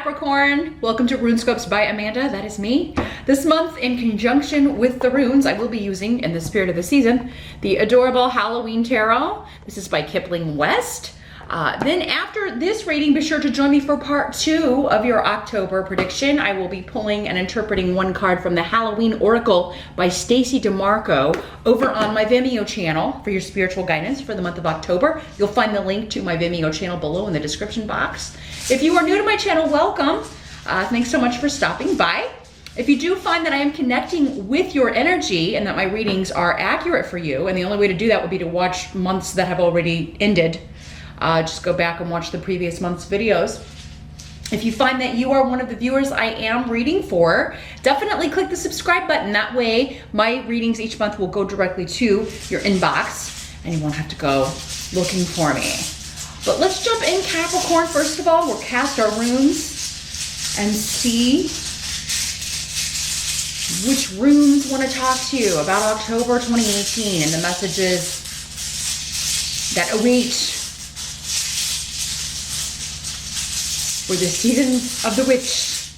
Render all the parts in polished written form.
Capricorn, welcome to RuneScopes by Amanda, that is me. This month, in conjunction with the runes, I will be using, in the spirit of the season, the adorable Halloween Tarot. This is by Kipling West. Then after this reading, be sure to join me for part 2 of your October prediction. I will be pulling and interpreting one card from the Halloween Oracle by Stacey DeMarco over on my Vimeo channel for your spiritual guidance for the month of October. You'll find the link to my Vimeo channel below in the description box. If you are new to my channel, welcome. Thanks so much for stopping by. If you do find that I am connecting with your energy and that my readings are accurate for you, and the only way to do that would be to watch months that have already ended, just go back and watch the previous month's videos. If you find that you are one of the viewers I am reading for, definitely click the subscribe button. That way my readings each month will go directly to your inbox and you won't have to go looking for me. But let's jump in, Capricorn. First of all, we'll cast our runes and see which runes want to talk to you about October 2018 and the messages that await for the season of the witch.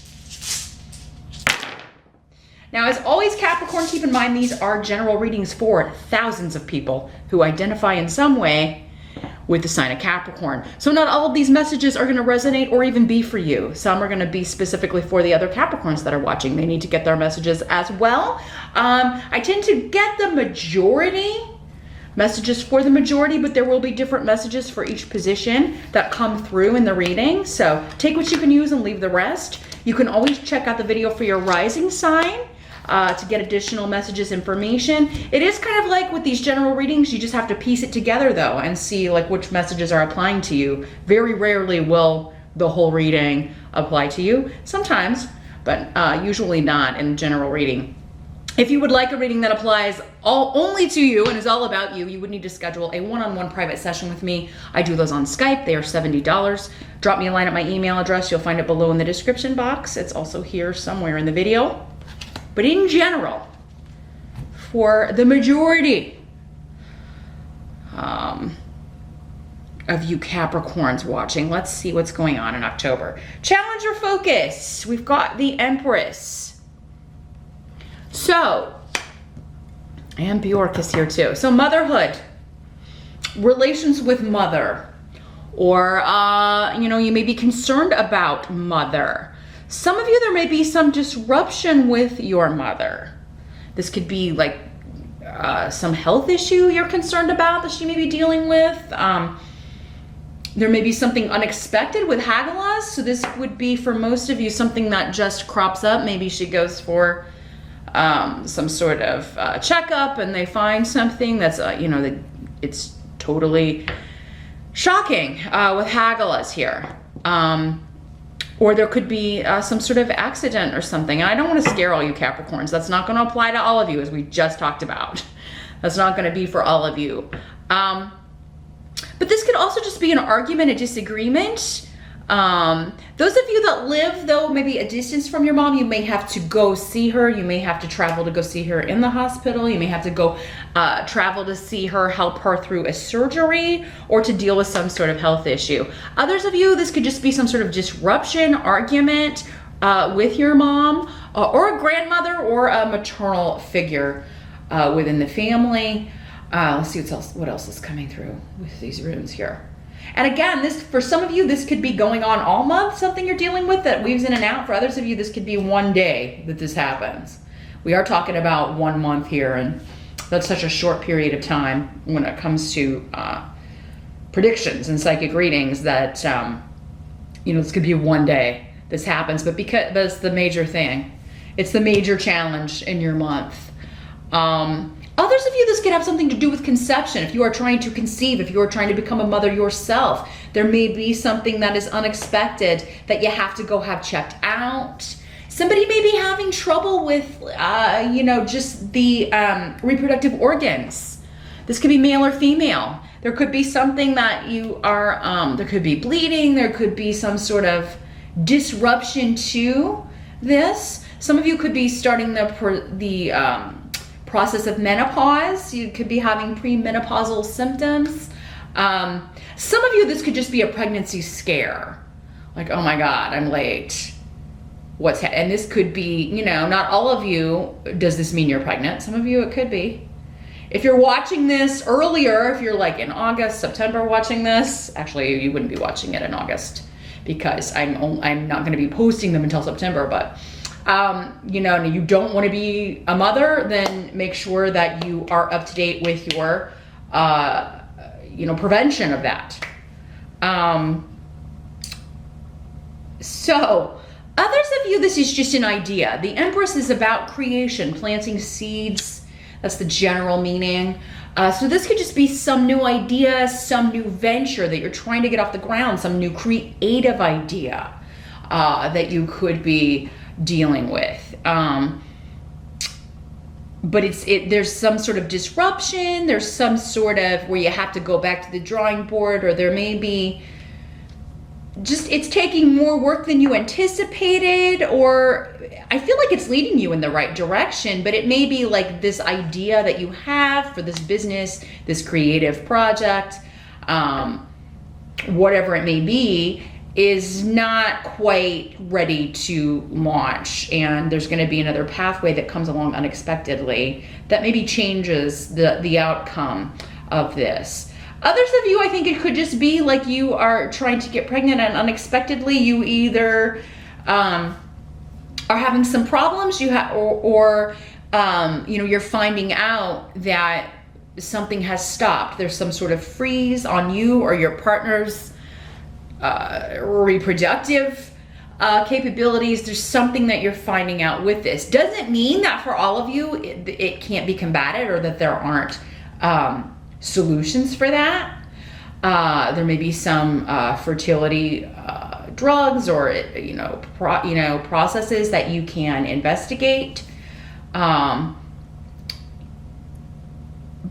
Now, as always, Capricorn, keep in mind these are general readings for thousands of people who identify in some way with the sign of Capricorn. So not all of these messages are going to resonate or even be for you. Some are going to be specifically for the other Capricorns that are watching. They need to get their messages as well. I tend to get the majority messages for the majority, but there will be different messages for each position that come through in the reading. So take what you can use and leave the rest. You can always check out the video for your rising sign to get additional messages, information. It is kind of like with these general readings, you just have to piece it together though and see like which messages are applying to you. Very rarely will the whole reading apply to you. Sometimes, but usually not in general reading. If you would like a reading that applies only to you and is all about you, you would need to schedule a one-on-one private session with me. I do those on Skype. They are $70. Drop me a line at my email address. You'll find it below in the description box. It's also here somewhere in the video. But in general, for the majority of you Capricorns watching, let's see what's going on in October. Challenge or focus. We've got the Empress. So, and Bjork is here too. So motherhood, relations with mother, or, you may be concerned about mother. Some of you, there may be some disruption with your mother. This could be like some health issue you're concerned about that she may be dealing with. There may be something unexpected with Hagalaz. So this would be for most of you something that just crops up. Maybe she goes for some sort of checkup and they find something that's, that it's totally shocking with Hagalaz here. Or there could be some sort of accident or something. And I don't want to scare all you Capricorns. That's not going to apply to all of you, as we just talked about. That's not going to be for all of you. But this could also just be an argument, a disagreement. Those of you that live, though, maybe a distance from your mom, you may have to go see her. You may have to travel to go see her in the hospital. You may have to go travel to see her, help her through a surgery, or to deal with some sort of health issue. Others of you, this could just be some sort of disruption, argument with your mom, or a grandmother, or a maternal figure within the family. Let's see what else is coming through with these runes here. And again, this, for some of you, this could be going on all month, something you're dealing with that weaves in and out. For others of you, this could be one day that this happens. We are talking about 1 month here, and that's such a short period of time when it comes to predictions and psychic readings that, this could be one day this happens, but because that's the major thing. It's the major challenge in your month. Others of you, this could have something to do with conception. If you are trying to conceive, if you are trying to become a mother yourself, there may be something that is unexpected that you have to go have checked out. Somebody may be having trouble with, just the reproductive organs. This could be male or female. There could be something that you are, there could be bleeding. There could be some sort of disruption to this. Some of you could be starting the process of menopause. You could be having premenopausal symptoms. Some of you, this could just be a pregnancy scare. Like, oh my God, I'm late. And this could be, you know, not all of you, does this mean you're pregnant? Some of you, it could be. If you're watching this earlier, if you're like in August, September watching this, actually you wouldn't be watching it in August because I'm not going to be posting them until September, but you know, and you don't want to be a mother, then make sure that you are up to date with your, you know, prevention of that. So others of you, this is just an idea. The Empress is about creation, planting seeds. That's the general meaning. So this could just be some new idea, some new venture that you're trying to get off the ground, some new creative idea that you could be dealing with. But there's some sort of disruption. There's some sort of where you have to go back to the drawing board, or there may be just, it's taking more work than you anticipated, or I feel like it's leading you in the right direction, but it may be like this idea that you have for this business, this creative project, whatever it may be, is not quite ready to launch. And there's going to be another pathway that comes along unexpectedly that maybe changes the outcome of this. Others of you, I think it could just be like you are trying to get pregnant and unexpectedly you either are having some problems, or you know, you're finding out that something has stopped. There's some sort of freeze on you or your partner's reproductive capabilities. There's something that you're finding out with this. Doesn't mean that for all of you it can't be combated, or that there aren't solutions for that. There may be some fertility drugs, or you know, processes that you can investigate.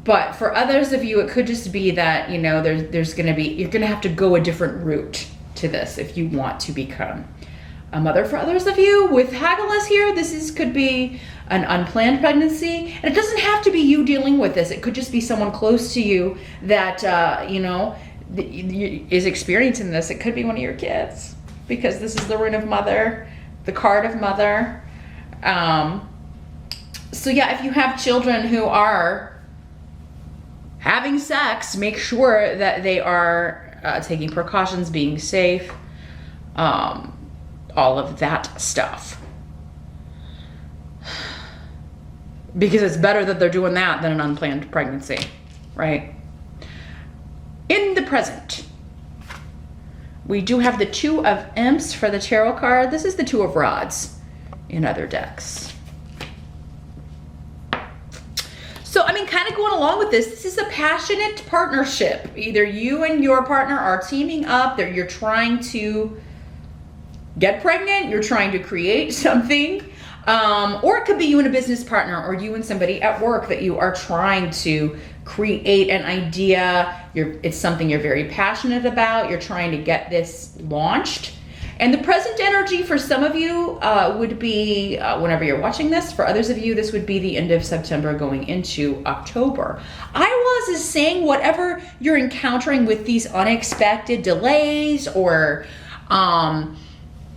But for others of you, it could just be that, you know, there's going to be, you're going to have to go a different route to this if you want to become a mother. For others of you with Haggles here, could be an unplanned pregnancy, and it doesn't have to be you dealing with this. It could just be someone close to you that you know, is experiencing this. It could be one of your kids, because this is the rune of mother, the card of mother. So yeah, if you have children who are having sex, make sure that they are taking precautions, being safe, all of that stuff. Because it's better that they're doing that than an unplanned pregnancy, right? In the present, we do have the Two of Imps for the tarot card. This is the Two of Rods in other decks. So, I mean, kind of going along with this is a passionate partnership. Either you and your partner are teaming up, that you're trying to get pregnant, you're trying to create something, or it could be you and a business partner, or you and somebody at work that you are trying to create an idea. It's something you're very passionate about. You're trying to get this launched. And the present energy for some of you would be whenever you're watching this. For others of you, this would be the end of September going into October. I was saying whatever you're encountering with these unexpected delays, or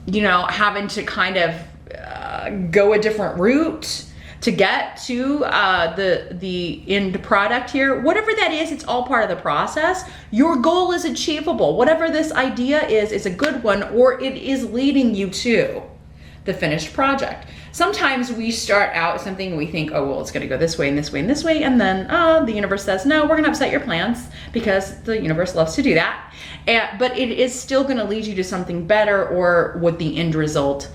you know, having to kind of go a different route to get to the end product here, whatever that is, it's all part of the process. Your goal is achievable. Whatever this idea is a good one, or it is leading you to the finished project. Sometimes we start out something and we think, oh, well, it's gonna go this way and this way and this way, and then the universe says, no, we're gonna upset your plans, because the universe loves to do that. But it is still gonna lead you to something better, or what the end result,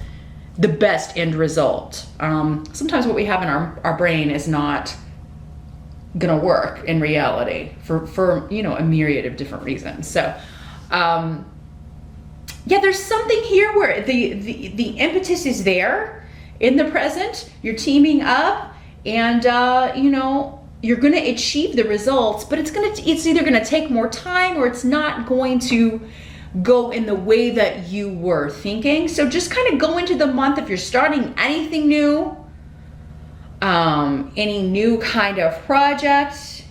the best end result. Sometimes what we have in our brain is not gonna work in reality for you know, a myriad of different reasons. So yeah, there's something here where the impetus is there in the present. You're teaming up, and you know, you're gonna achieve the results, but it's either gonna take more time, or it's not going to go in the way that you were thinking. So just kind of go into the month, if you're starting anything new, any new kind of project,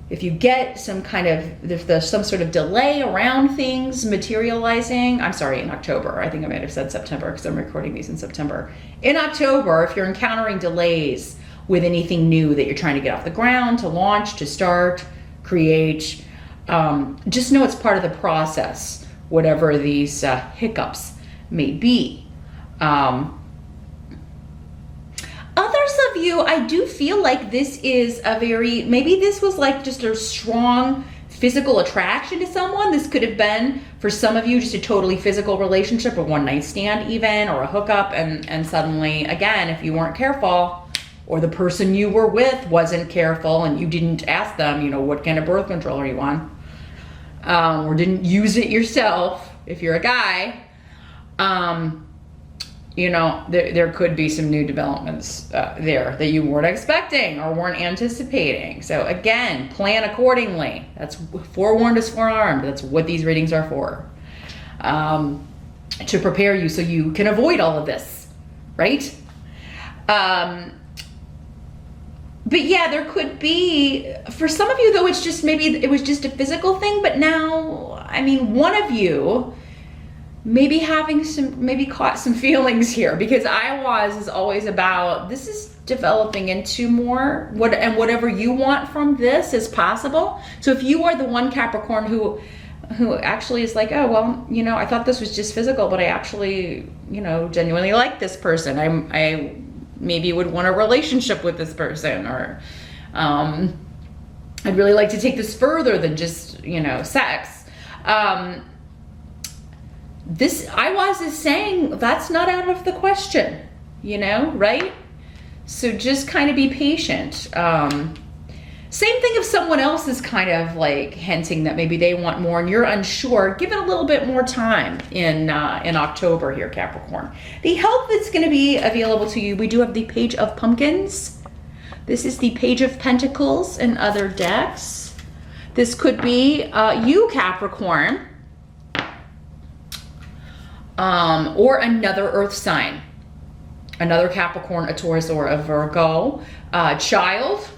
if you get some kind of, if there's some sort of delay around things materializing, I'm sorry, in October, I think I might have said September because I'm recording these in September. In October, if you're encountering delays with anything new that you're trying to get off the ground, to launch, to start, create, just know it's part of the process, whatever these hiccups may be. Others of you, I do feel like this is a very, maybe this was like just a strong physical attraction to someone. This could have been, for some of you, just a totally physical relationship, a one-night stand even, or a hookup, and suddenly, again, if you weren't careful, or the person you were with wasn't careful and you didn't ask them, you know, what kind of birth control are you on? Or didn't use it yourself, if you're a guy, you know, there could be some new developments there that you weren't expecting or weren't anticipating. So again, plan accordingly. That's forewarned is forearmed. That's what these readings are for. To prepare you so you can avoid all of this, right? But yeah, there could be, for some of you though, it's just maybe it was just a physical thing, but now, I mean, one of you maybe having some, maybe caught some feelings here, because is always about, this is developing into more, and whatever you want from this is possible. So if you are the one Capricorn who actually is like, oh, well, you know, I thought this was just physical, but I actually, you know, genuinely like this person. I maybe would want a relationship with this person, or I'd really like to take this further than just, you know, sex. This is saying that's not out of the question, you know, right? So just kind of be patient. Same thing if someone else is kind of like hinting that maybe they want more and you're unsure, give it a little bit more time in October here, Capricorn. The help that's going to be available to you, we do have the Page of Pumpkins. This is the Page of Pentacles and other decks. This could be you, Capricorn, or another earth sign, another Capricorn, a Taurus, or a Virgo, child,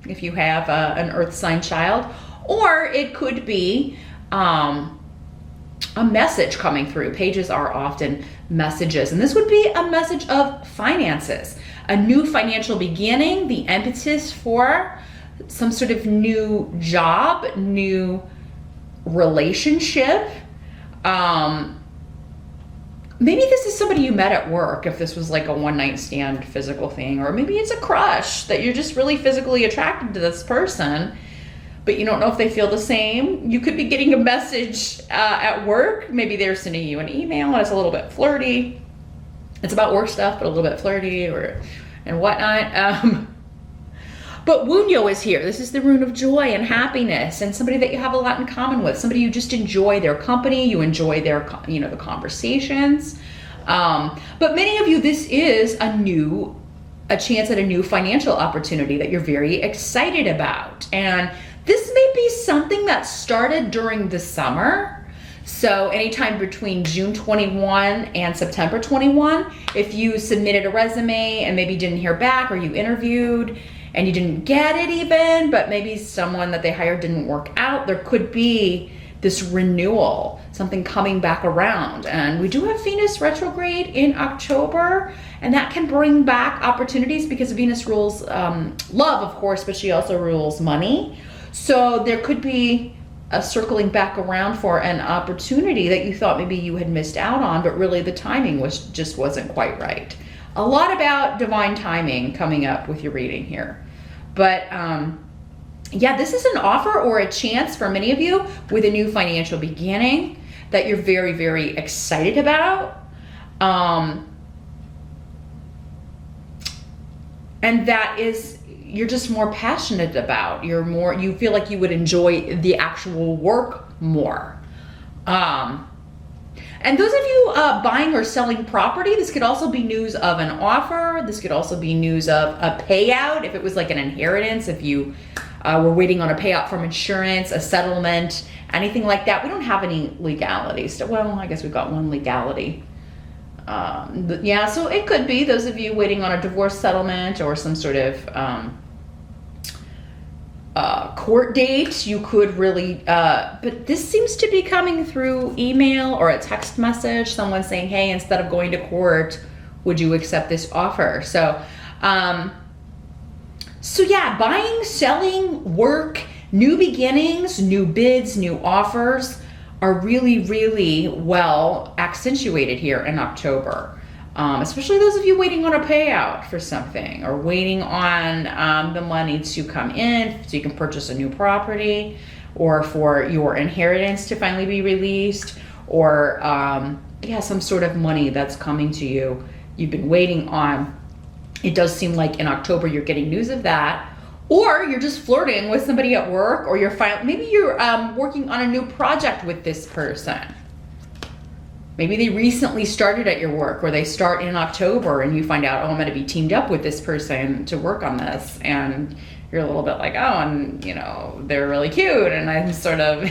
if you have an earth sign child, or it could be a message coming through. Pages are often messages, and this would be a message of finances, a new financial beginning, the impetus for some sort of new job, new relationship. Maybe this is somebody you met at work, if this was like a one-night stand physical thing, or maybe it's a crush that you're just really physically attracted to this person, but you don't know if they feel the same. You could be getting a message at work. Maybe they're sending you an email and it's a little bit flirty. It's about work stuff, but a little bit flirty and whatnot. But Wunyo is here. This is the rune of joy and happiness, and somebody that you have a lot in common with, somebody you just enjoy their company, you enjoy their, you know, the conversations. But many of you, this is a chance at a new financial opportunity that you're very excited about. And this may be something that started during the summer. So anytime between June 21 and September 21, if you submitted a resume and maybe didn't hear back, or you interviewed and you didn't get it even, but maybe someone that they hired didn't work out, there could be this renewal, something coming back around. And we do have Venus retrograde in October, and that can bring back opportunities because Venus rules love, of course, but she also rules money. So there could be a circling back around for an opportunity that you thought maybe you had missed out on, but really the timing just wasn't quite right. A lot about divine timing coming up with your reading here. But yeah, this is an offer or a chance for many of you with a new financial beginning that you're very, very excited about. And that is, you're just more passionate about. You feel like you would enjoy the actual work more. And those of you buying or selling property, this could also be news of an offer. This could also be news of a payout, if it was like an inheritance, if you were waiting on a payout from insurance, a settlement, anything like that. We don't have any legalities. Well, I guess we've got one legality. Yeah, so it could be those of you waiting on a divorce settlement or some sort of court date. You could really, but this seems to be coming through email or a text message, someone saying, hey, instead of going to court, would you accept this offer? So, so yeah, buying, selling, work, new beginnings, new bids, new offers are really, really well accentuated here in October. Especially those of you waiting on a payout for something or waiting on the money to come in so you can purchase a new property, or for your inheritance to finally be released, or yeah, some sort of money that's coming to you you've been waiting on. It does seem like in October you're getting news of that, or you're just flirting with somebody at work, or maybe you're working on a new project with this person. Maybe they recently started at your work, or they start in October and you find out, oh, I'm going to be teamed up with this person to work on this. And you're a little bit like, oh, and you know, they're really cute. And I'm sort of,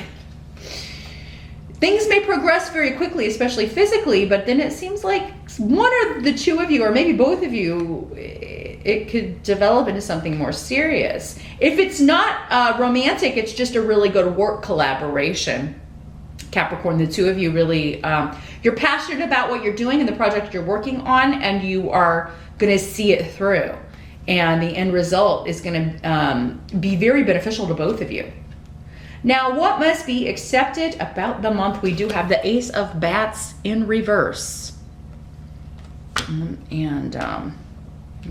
things may progress very quickly, especially physically, but then it seems like one or the two of you, or maybe both of you, it could develop into something more serious. If it's not romantic, it's just a really good work collaboration. Capricorn, the two of you really, you're passionate about what you're doing and the project you're working on, and you are going to see it through. And the end result is going to be very beneficial to both of you. Now, what must be accepted about the month? We do have the Ace of Bats in reverse. Let's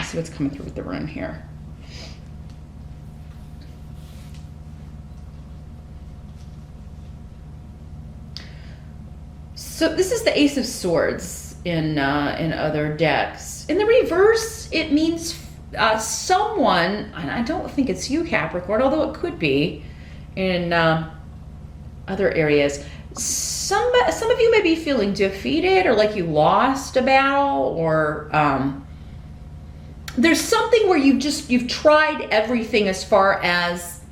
see what's coming through with the rune here. So this is the Ace of Swords in other decks. In the reverse, it means someone, and I don't think it's you, Capricorn, although it could be in other areas. Some of you may be feeling defeated, or like you lost a battle, or there's something where you've tried everything as far as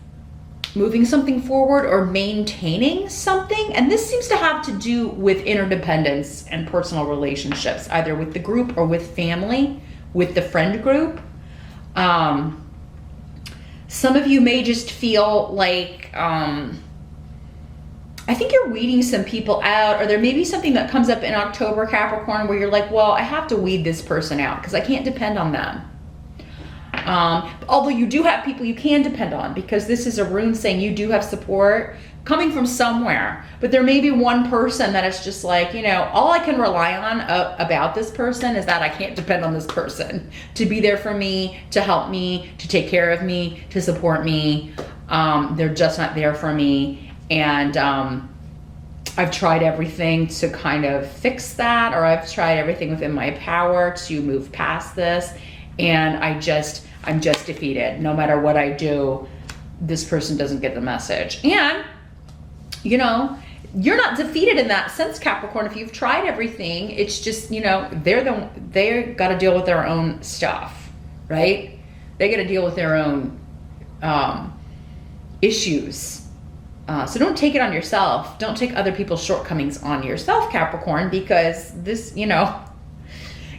moving something forward or maintaining something. And this seems to have to do with interdependence and personal relationships, either with the group or with family, with the friend group. Some of you may just feel like, I think you're weeding some people out, or there may be something that comes up in October, Capricorn, where you're like, well, I have to weed this person out because I can't depend on them. Although you do have people you can depend on, because this is a rune saying you do have support coming from somewhere, but there may be one person that is just like, you know, all I can rely on about this person is that I can't depend on this person to be there for me, to help me, to take care of me, to support me. They're just not there for me. And I've tried everything to kind of fix that, or I've tried everything within my power to move past this. And I'm just defeated. No matter what I do, this person doesn't get the message. And, you know, you're not defeated in that sense, Capricorn. If you've tried everything, it's just, you know, they got to deal with their own stuff, right? They got to deal with their own issues. So don't take it on yourself. Don't take other people's shortcomings on yourself, Capricorn, because this, you know,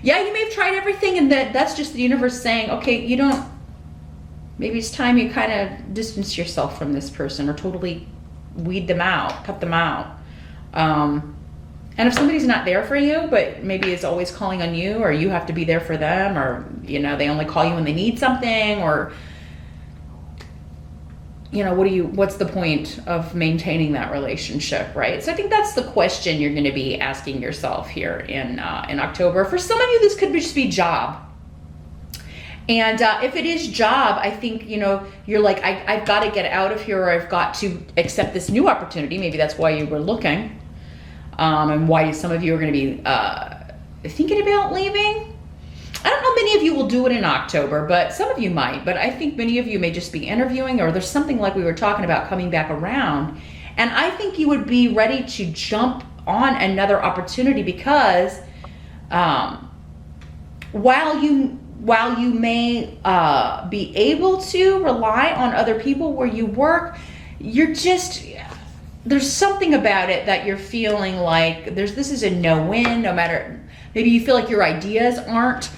yeah, you may have tried everything, and that's just the universe saying, okay, maybe it's time you kind of distance yourself from this person, or totally weed them out, cut them out. And if somebody's not there for you, but maybe is always calling on you, or you have to be there for them, or, you know, they only call you when they need something, or, you know, what's the point of maintaining that relationship, right? So I think that's the question you're going to be asking yourself here in October. For some of you, this could just be job. And if it is job, I think, you know, you're like, I've got to get out of here, or I've got to accept this new opportunity. Maybe that's why you were looking, and why some of you are going to be thinking about leaving. I don't know many of you will do it in October, but some of you might. But I think many of you may just be interviewing, or there's something like we were talking about coming back around. And I think you would be ready to jump on another opportunity, because while you may be able to rely on other people where you work, there's something about it that you're feeling like this is a no-win, no matter, maybe you feel like your ideas aren't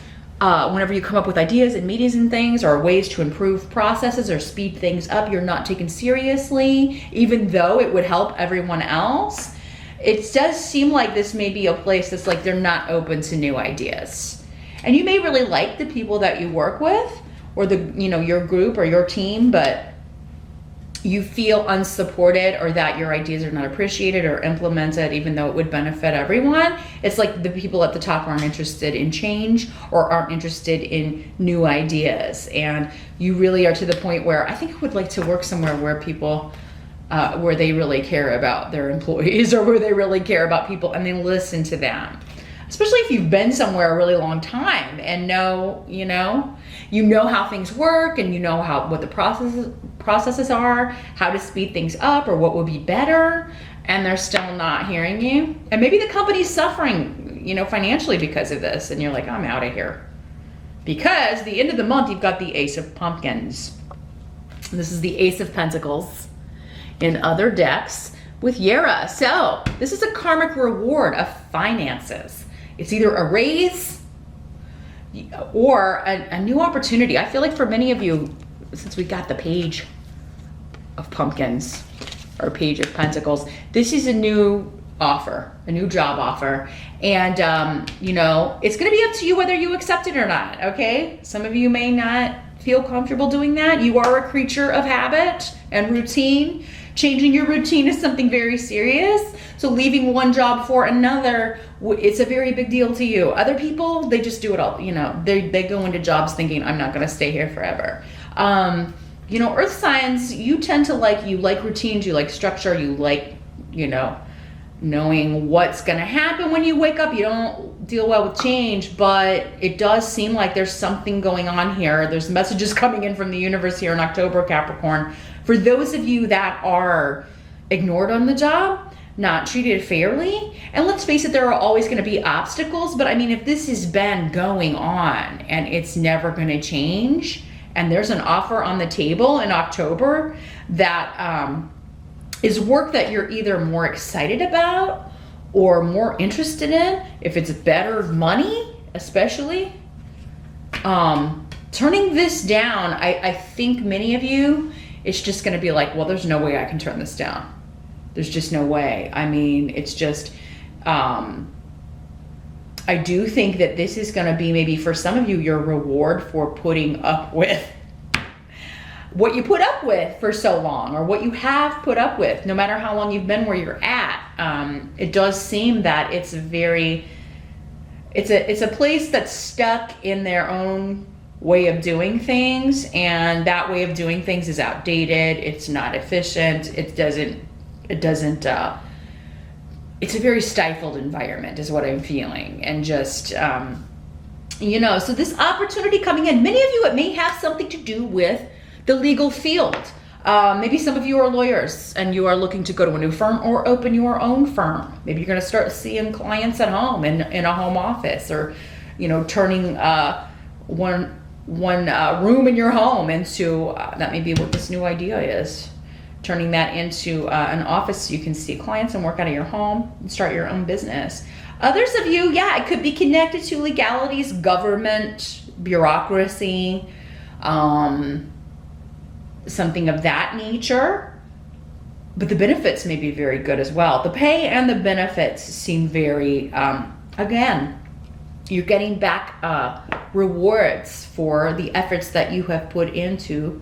whenever you come up with ideas and meetings and things, or ways to improve processes or speed things up, you're not taken seriously, even though it would help everyone else. It does seem like this may be a place that's like they're not open to new ideas. And you may really like the people that you work with, or your group or your team, but you feel unsupported, or that your ideas are not appreciated or implemented, even though it would benefit everyone. It's like the people at the top aren't interested in change or aren't interested in new ideas. And you really are to the point where I think I would like to work somewhere where people, where they really care about their employees, or where they really care about people and they listen to them. Especially if you've been somewhere a really long time and know how things work, and what the processes are, how to speed things up, or what would be better, and they're still not hearing you. And maybe the company's suffering, financially because of this, and you're like, I'm out of here. Because the end of the month, you've got the Ace of Pumpkins. This is the Ace of Pentacles in other decks with Yera. So this is a karmic reward of finances. It's either a raise or a new opportunity. I feel like for many of you, since we got the Page of Pumpkins or Page of Pentacles, this is a new offer, a new job offer. And, it's going to be up to you whether you accept it or not, okay? Some of you may not feel comfortable doing that. You are a creature of habit and routine. Changing your routine is something very serious. So leaving one job for another, it's a very big deal to you. Other people, they just do it all, they go into jobs thinking, I'm not going to stay here forever. Earth signs, you tend to you like routines, you like structure, you like, knowing what's going to happen when you wake up. You don't deal well with change, but it does seem like there's something going on here. There's messages coming in from the universe here in October, Capricorn. For those of you that are ignored on the job, not treated fairly, and let's face it, there are always going to be obstacles, but I mean, if this has been going on and it's never going to change, and there's an offer on the table in October that is work that you're either more excited about or more interested in, if it's better money, especially, turning this down, I think many of you, it's just going to be like, well, there's no way I can turn this down. There's just no way. I mean, it's just, I do think that this is going to be maybe for some of you, your reward for putting up with what you put up with for so long, or what you have put up with, no matter how long you've been where you're at. It does seem that it's a place that's stuck in their own way of doing things, and that way of doing things is outdated. It's not efficient. It's a very stifled environment is what I'm feeling. And just, so this opportunity coming in, many of you, it may have something to do with the legal field. Maybe some of you are lawyers and you are looking to go to a new firm or open your own firm. Maybe you're going to start seeing clients at home in a home office, or, turning one room in your home into, that may be what this new idea is, turning that into an office so you can see clients and work out of your home and start your own business. Others of you, it could be connected to legalities, government, bureaucracy, something of that nature. But the benefits may be very good as well. The pay and the benefits seem very, again, you're getting back rewards for the efforts that you have put into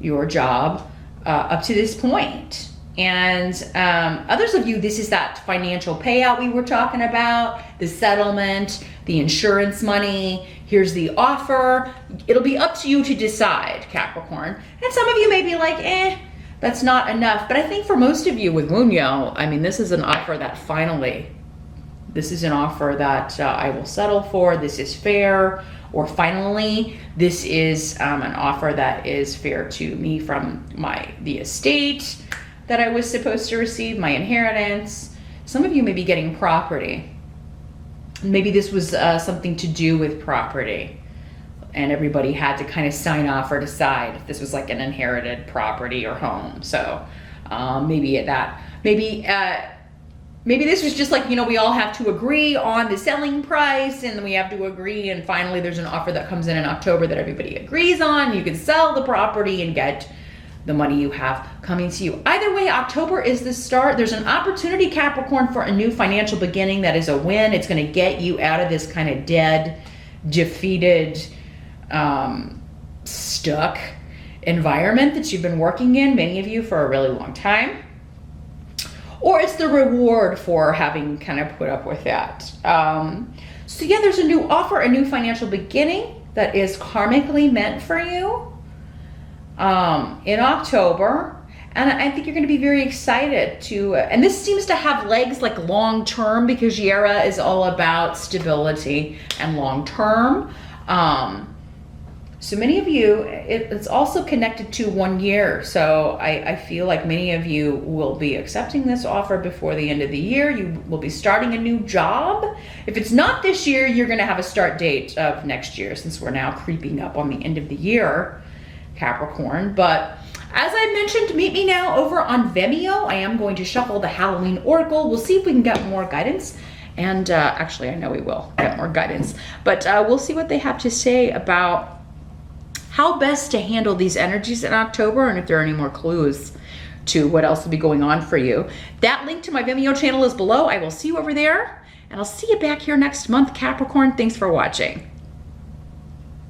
your job up to this point. And others of you, this is that financial payout we were talking about, the settlement, the insurance money. Here's the offer. It'll be up to you to decide, Capricorn. And some of you may be like, that's not enough. But I think for most of you with Munyo, I mean, this is an offer that this is an offer that I will settle for. This is fair. Or finally, this is an offer that is fair to me from the estate that I was supposed to receive, my inheritance. Some of you may be getting property. Maybe this was something to do with property, and everybody had to kind of sign off or decide if this was like an inherited property or home. So maybe maybe this was just like, you know, we all have to agree on the selling price, and then we have to agree, and finally there's an offer that comes in October that everybody agrees on. You can sell the property and get the money you have coming to you. Either way, October is the start. There's an opportunity, Capricorn, for a new financial beginning that is a win. It's going to get you out of this kind of dead, defeated, stuck environment that you've been working in, many of you, for a really long time. Or it's the reward for having kind of put up with that. So yeah, there's a new offer, a new financial beginning that is karmically meant for you in October. And I think you're going to be very excited to, and this seems to have legs like long term, because Yera is all about stability and long term. So many of you, it's also connected to 1 year. So I feel like many of you will be accepting this offer before the end of the year. You will be starting a new job. If it's not this year, you're going to have a start date of next year, since we're now creeping up on the end of the year, Capricorn. But as I mentioned, meet me now over on Vimeo. I am going to shuffle the Halloween Oracle. We'll see if we can get more guidance. And actually, I know we will get more guidance. But we'll see what they have to say about how best to handle these energies in October, and if there are any more clues to what else will be going on for you. That link to my Vimeo channel is below. I will see you over there, and I'll see you back here next month, Capricorn. Thanks for watching.